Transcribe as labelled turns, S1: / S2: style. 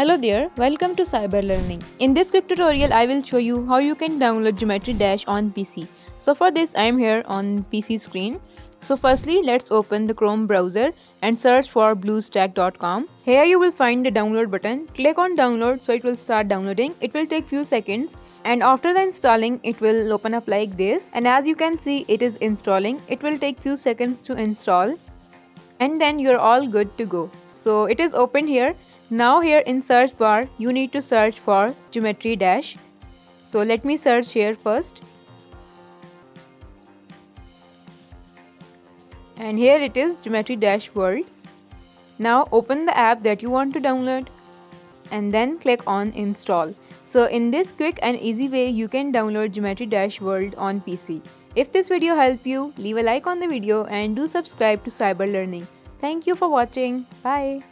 S1: Hello there, welcome to Cyber Learning. In this quick tutorial, I will show you how you can download Geometry Dash on PC. So for this, I am here on PC screen. So firstly, let's open the Chrome browser and search for bluestack.com. Here you will find the download button. Click on download so it will start downloading. It will take few seconds and after the installing, it will open up like this. And as you can see, it is installing. It will take few seconds to install and then you're all good to go. So it is open here. Now here in search bar, you need to search for Geometry Dash. So let me search here first. And here it is, Geometry Dash World. Now open the app that you want to download and then click on install. So in this quick and easy way, you can download Geometry Dash World on PC. If this video helped you, leave a like on the video and do subscribe to Cyber Learning. Thank you for watching. Bye.